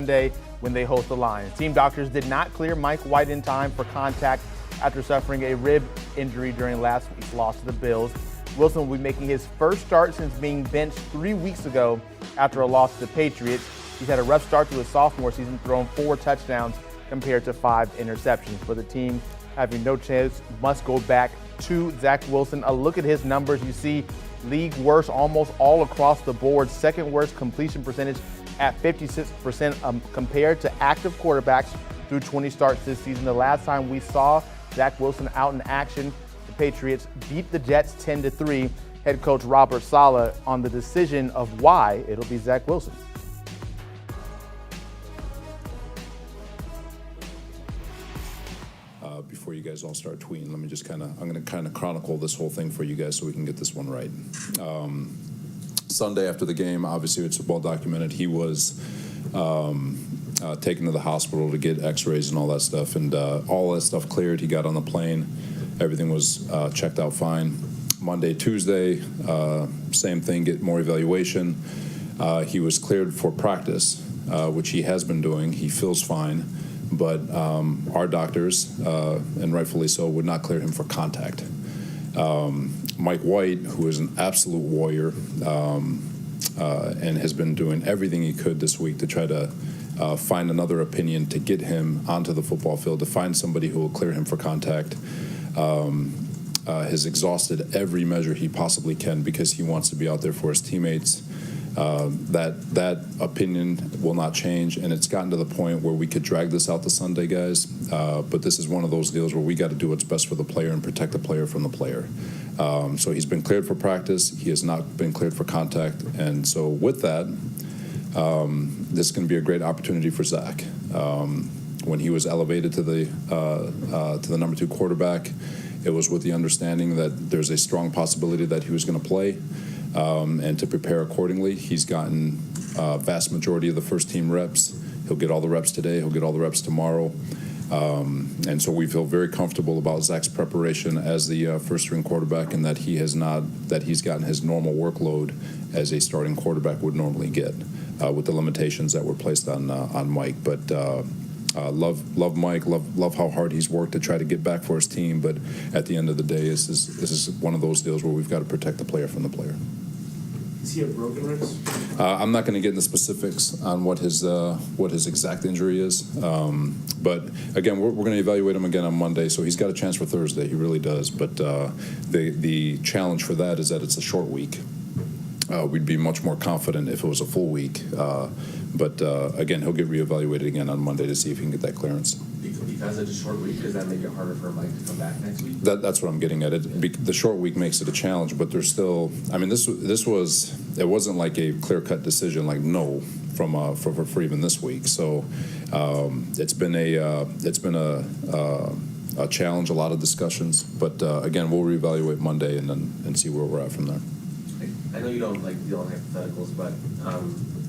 Sunday when they host the Lions. Team doctors did not clear Mike White in time for contact after suffering a rib injury during last week's loss to the Bills. Wilson will be making his first start since being benched 3 weeks ago after a loss to the Patriots. He's had a rough start to his sophomore season, throwing 4 touchdowns compared to 5 interceptions. But the team, having no chance, must go back to Zach Wilson. A look at his numbers. You see league worst almost all across the board. Second worst completion percentage at 56% compared to active quarterbacks through 20 starts this season. The last time we saw Zach Wilson out in action, the Patriots beat the Jets 10-3. Head coach Robert Sala on the decision of why it'll be Zach Wilson. Before you guys all start tweeting, let me just I'm going to chronicle this whole thing for you guys so we can get this one right. Sunday after the game, obviously it's well documented, he was taken to the hospital to get x-rays and all that stuff, and all that stuff cleared. He got on the plane. Everything was checked out fine. Monday, Tuesday, same thing, get more evaluation. He was cleared for practice, which he has been doing. He feels fine. But our doctors, and rightfully so, would not clear him for contact. Mike White, who is an absolute warrior and has been doing everything he could this week to try to find another opinion to get him onto the football field, to find somebody who will clear him for contact, has exhausted every measure he possibly can because he wants to be out there for his teammates. That opinion will not change, and it's gotten to the point where we could drag this out to Sunday, guys, but this is one of those deals where we got to do what's best for the player and protect the player from the player. So he's been cleared for practice. He has not been cleared for contact, and so with that, this is going to be a great opportunity for Zach. When he was elevated to the number 2 quarterback, it was with the understanding that there's a strong possibility that he was going to play. And to prepare accordingly. He's gotten vast majority of the first team reps. He'll get all the reps today. He'll get all the reps tomorrow. And so we feel very comfortable about Zach's preparation as the first string quarterback, and that he's gotten his normal workload as a starting quarterback would normally get with the limitations that were placed on Mike. But love Mike, love how hard he's worked to try to get back for his team. But at the end of the day, this is one of those deals where we've got to protect the player from the player. Does he have broken ribs? I'm not going to get into specifics on what his exact injury is. But again, we're going to evaluate him again on Monday, so he's got a chance for Thursday. He really does. But the challenge for that is that it's a short week. We'd be much more confident if it was a full week. But again, he'll get reevaluated again on Monday to see if he can get that clearance. Because it's a short week, does that make it harder for Mike to come back next week? That's what I'm getting at. The short week makes it a challenge, but there's still. I mean, it wasn't like a clear-cut decision, like no, for even this week. So it's been a challenge, a lot of discussions. But again, we'll reevaluate Monday and see where we're at from there. I know you don't like dealing hypotheticals, but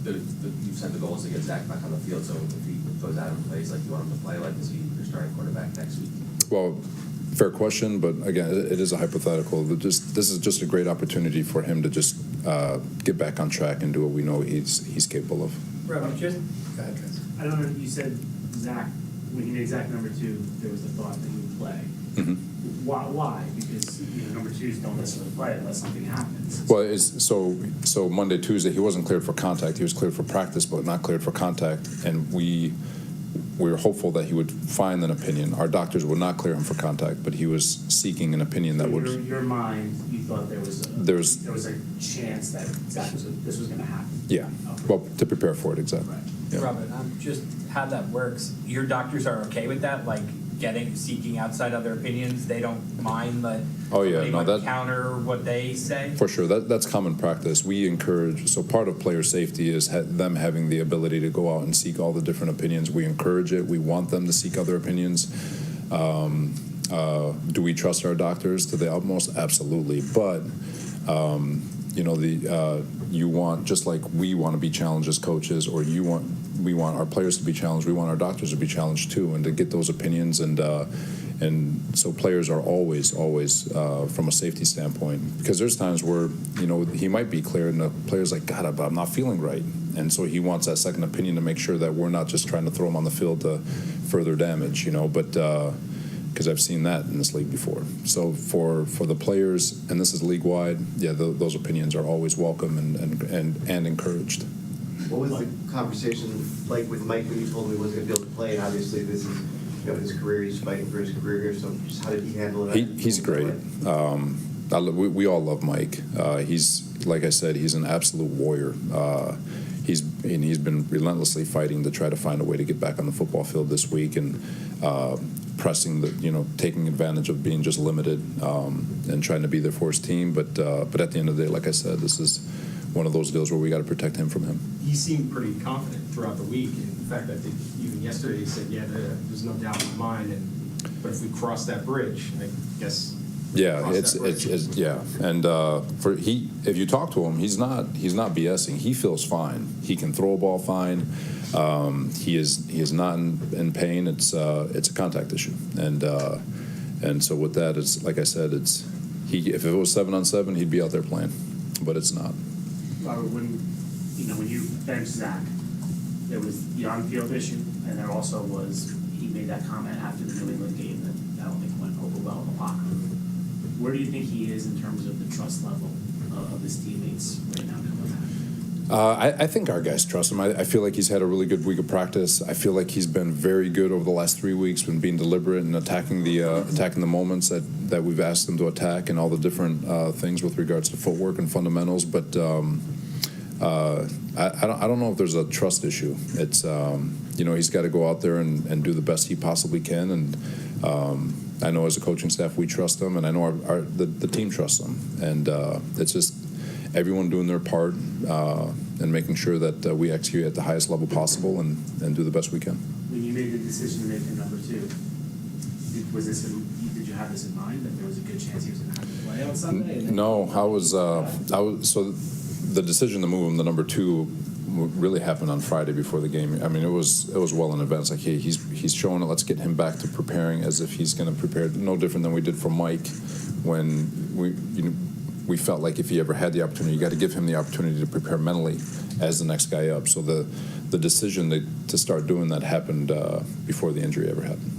you've set the goals to get Zach back on the field. So if he goes out and plays like you want him to play, like is he your starting quarterback next week? Well, fair question, but again, it is a hypothetical. This is just a great opportunity for him to just get back on track and do what we know he's capable of. Rob, just go ahead, Chris. I don't know if you said Zach when he made Zach number 2, there was the thought that he would play. Mm-hmm. Why? Because number 2s don't necessarily play unless something happens. Well, so Monday, Tuesday, he wasn't cleared for contact. He was cleared for practice, but not cleared for contact. And we were hopeful that he would find an opinion. Our doctors would not clear him for contact, but he was seeking an opinion that would. In your mind, you thought there was a chance that this was going to happen. Yeah. Okay. Well, to prepare for it, exactly. Right. Yeah. Robert, just how that works. Your doctors are okay with that, like seeking outside other opinions. They don't mind that. Oh yeah, no, that counter what they say. For sure, that's common practice. We encourage. So part of player safety is them having the ability to go out and seek all the different opinions. We encourage it. We want them to seek other opinions. Do we trust our doctors to the utmost? Absolutely, but. You want, just like we want to be challenged as coaches, or we want our players to be challenged. We want our doctors to be challenged too, and to get those opinions and And so players are always from a safety standpoint, because there's times where, he might be cleared and the player's like, God, I'm not feeling right. And so he wants that second opinion to make sure that we're not just trying to throw him on the field to further damage, but because I've seen that in this league before. So for the players, and this is league-wide, those opinions are always welcome and encouraged. What was the conversation like with Mike when you told him he wasn't going to be able to play? And obviously this is his career, he's fighting for his career here, so just how did he handle it? He's great. We all love Mike. He's, like I said, he's an absolute warrior. He's been relentlessly fighting to try to find a way to get back on the football field this week, and pressing taking advantage of being just limited, and trying to be there for his team. But at the end of the day, like I said, this is one of those deals where we got to protect him from him. He seemed pretty confident throughout the week. In fact, I think even yesterday he said, there's no doubt in my mind. But if we cross that bridge, I guess. Yeah, it's and if you talk to him, he's not BSing. He feels fine. He can throw a ball fine. He is not in pain. It's a contact issue, and so with that, it's like I said, if it was 7-on-7, he'd be out there playing, but it's not. When you benched Zach, there was the on-field issue, and there also was, he made that comment after the New England game that I don't think went over well in the locker room. Where do you think he is in terms of the trust level of his teammates right now coming back? I think our guys trust him. I feel like he's had a really good week of practice. I feel like he's been very good over the last 3 weeks when being deliberate and attacking the moments that we've asked him to attack, and all the different things with regards to footwork and fundamentals. But I don't know if there's a trust issue. It's he's got to go out there and do the best he possibly can, and I know as a coaching staff we trust him, and I know the team trusts him, and it's just everyone doing their part and making sure that we execute at the highest level possible and do the best we can. When you made the decision to make him number 2, did you have this in mind, that there was a good chance he was going to have to play on Sunday? No, I was so the decision to move him to number 2 really happened on Friday before the game. I mean, it was well in advance. Like, hey, he's showing it. Let's get him back to preparing as if he's going to prepare. No different than we did for Mike when we felt like if he ever had the opportunity, you got to give him the opportunity to prepare mentally as the next guy up. So the decision to start doing that happened before the injury ever happened.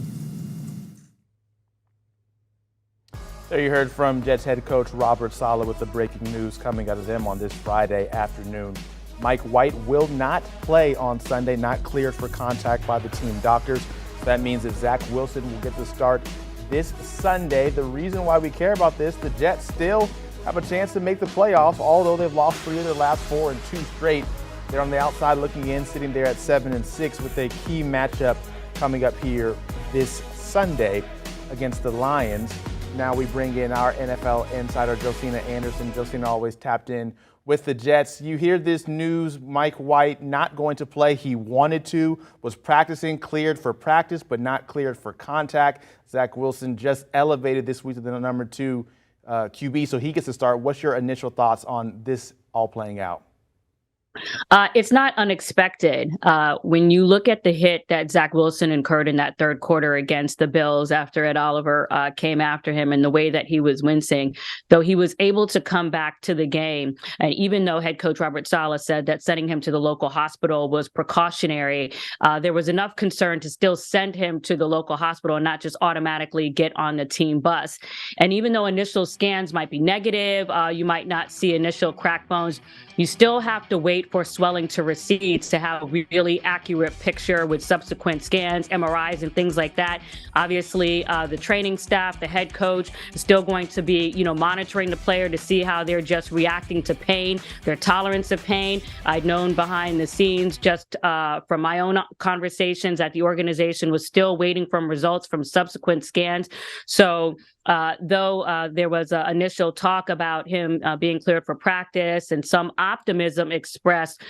There you heard from Jets head coach Robert Sala with the breaking news coming out of them on this Friday afternoon. Mike White will not play on Sunday, not cleared for contact by the team doctors. So that means that Zach Wilson will get the start this Sunday. The reason why we care about this, the Jets still have a chance to make the playoffs, although they've lost 3 of their last 4 and 2 straight. They're on the outside looking in, sitting there at 7-6 with a key matchup coming up here this Sunday against the Lions. Now we bring in our NFL insider, Josina Anderson. Josina always tapped in with the Jets. You hear this news, Mike White not going to play. He wanted to, was practicing, cleared for practice, but not cleared for contact. Zach Wilson just elevated this week to the number 2 QB, so he gets to start. What's your initial thoughts on this all playing out? It's not unexpected. When you look at the hit that Zach Wilson incurred in that third quarter against the Bills after Ed Oliver came after him, and the way that he was wincing, though he was able to come back to the game. And even though head coach Robert Sala said that sending him to the local hospital was precautionary, there was enough concern to still send him to the local hospital and not just automatically get on the team bus. And even though initial scans might be negative, you might not see initial crack bones, you still have to wait for swelling to recede to have a really accurate picture with subsequent scans, MRIs, and things like that. Obviously, the training staff, the head coach, is still going to be, monitoring the player to see how they're just reacting to pain, their tolerance of pain. I'd known behind the scenes, just from my own conversations, that the organization was still waiting for results from subsequent scans. So though there was initial talk about him being cleared for practice and some optimism expressed,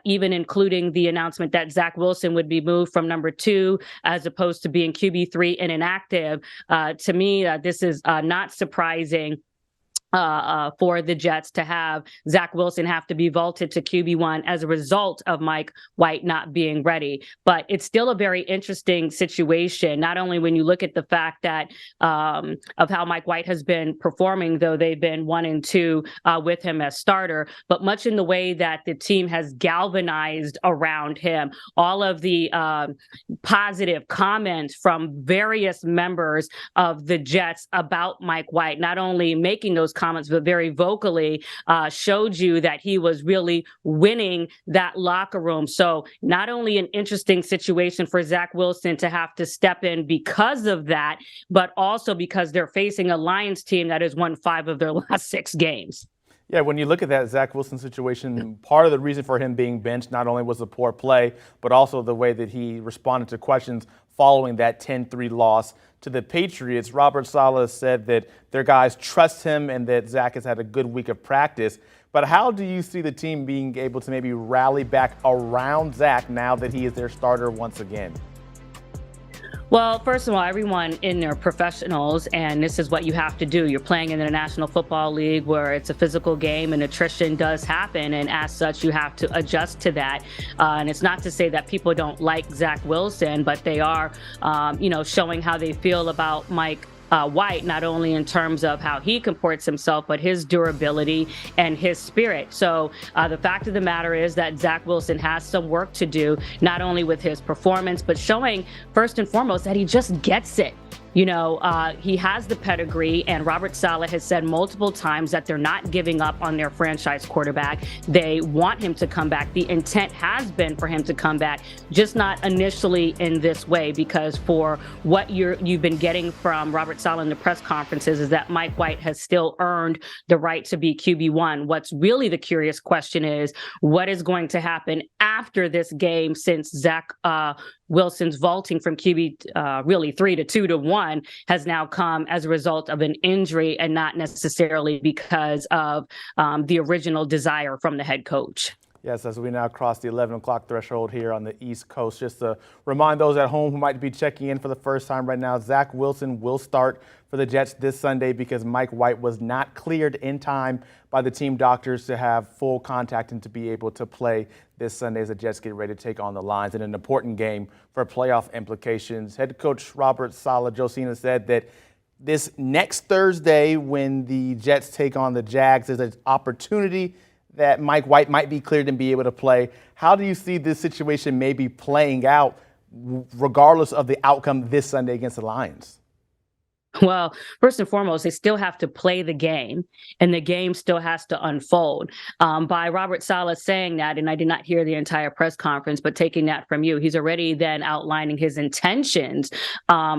even including the announcement that Zach Wilson would be moved from number 2 as opposed to being QB3 and inactive, to me, this is not surprising. for the Jets to have Zach Wilson have to be vaulted to QB1 as a result of Mike White not being ready. But it's still a very interesting situation, not only when you look at the fact that of how Mike White has been performing, though they've been 1-2 with him as starter, but much in the way that the team has galvanized around him. All of the positive comments from various members of the Jets about Mike White, not only making those comments, but very vocally showed you that he was really winning that locker room. So not only an interesting situation for Zach Wilson to have to step in because of that, but also because they're facing a Lions team that has won 5 of their last 6 games. Yeah, when you look at that Zach Wilson situation, part of the reason for him being benched not only was the poor play, but also the way that he responded to questions following that 10-3 loss to the Patriots. Robert Sala said that their guys trust him and that Zach has had a good week of practice. But how do you see the team being able to maybe rally back around Zach now that he is their starter once again? Well, first of all, everyone in there are professionals, and this is what you have to do. You're playing in the National Football League where it's a physical game and attrition does happen, and as such, you have to adjust to that. And it's not to say that people don't like Zach Wilson, but they are, showing how they feel about Mike White, not only in terms of how he comports himself, but his durability and his spirit. So the fact of the matter is that Zach Wilson has some work to do, not only with his performance, but showing first and foremost that he just gets it. He has the pedigree, and Robert Sala has said multiple times that they're not giving up on their franchise quarterback. They want him to come back. The intent has been for him to come back, just not initially in this way, because for what you've been getting from Robert Sala in the press conferences is that Mike White has still earned the right to be QB1. What's really the curious question is what is going to happen after this game, since Zach Wilson's vaulting from QB really 3 to 2 to 1 has now come as a result of an injury and not necessarily because of the original desire from the head coach. Yes, as we now cross the 11 o'clock threshold here on the East Coast, just to remind those at home who might be checking in for the first time right now, Zach Wilson will start for the Jets this Sunday because Mike White was not cleared in time by the team doctors to have full contact and to be able to play this Sunday as the Jets get ready to take on the Lions in an important game for playoff implications. Head coach Robert Sala, Josina, said that this next Thursday when the Jets take on the Jags, there's an opportunity that Mike White might be cleared and be able to play. How do you see this situation maybe playing out regardless of the outcome this Sunday against the Lions? Well, first and foremost, they still have to play the game, and the game still has to unfold. By Robert Sala saying that, and I did not hear the entire press conference, but taking that from you, he's already then outlining his intentions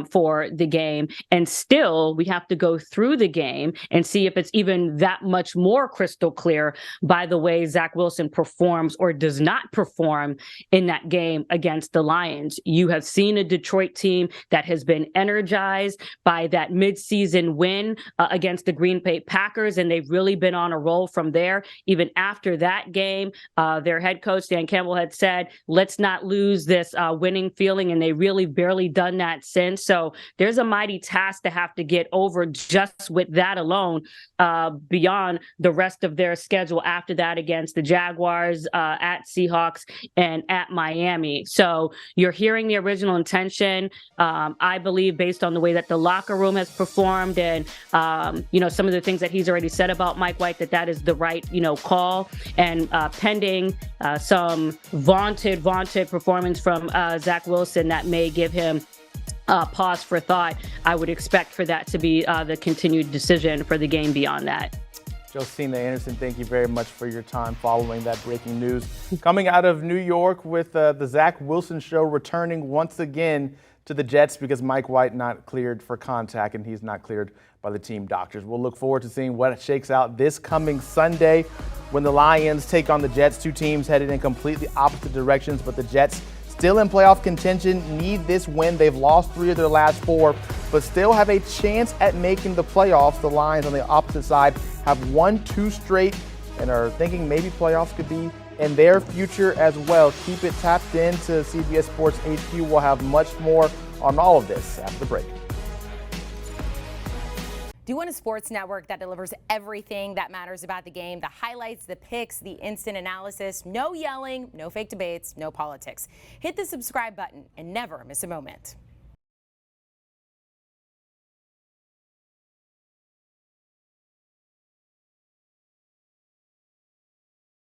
for the game. And still, we have to go through the game and see if it's even that much more crystal clear by the way Zach Wilson performs or does not perform in that game against the Lions. You have seen a Detroit team that has been energized by that midseason win against the Green Bay Packers, and they've really been on a roll from there. Even after that game, their head coach, Dan Campbell, had said, let's not lose this winning feeling, and they really barely done that since. So there's a mighty task to have to get over just with that alone, beyond the rest of their schedule after that against the Jaguars, at Seahawks, and at Miami. So you're hearing the original intention. I believe, based on the way that the locker room has performed and, some of the things that he's already said about Mike White, that is the right, call. And pending some vaunted performance from Zach Wilson that may give him pause for thought, I would expect for that to be the continued decision for the game beyond that. Josina Anderson, thank you very much for your time following that breaking news. Coming out of New York with the Zach Wilson Show returning once again to the Jets because Mike White not cleared for contact and he's not cleared by the team doctors. We'll look forward to seeing what shakes out this coming Sunday when the Lions take on the Jets. Two teams headed in completely opposite directions, but the Jets still in playoff contention, need this win. They've lost 3 of their last 4, but still have a chance at making the playoffs. The Lions on the opposite side have won 2 straight and are thinking maybe playoffs could be in their future as well. Keep it tapped into CBS Sports HQ. We'll have much more on all of this after the break. Do you want a sports network that delivers everything that matters about the game? The highlights, the picks, the instant analysis, no yelling, no fake debates, no politics. Hit the subscribe button and never miss a moment.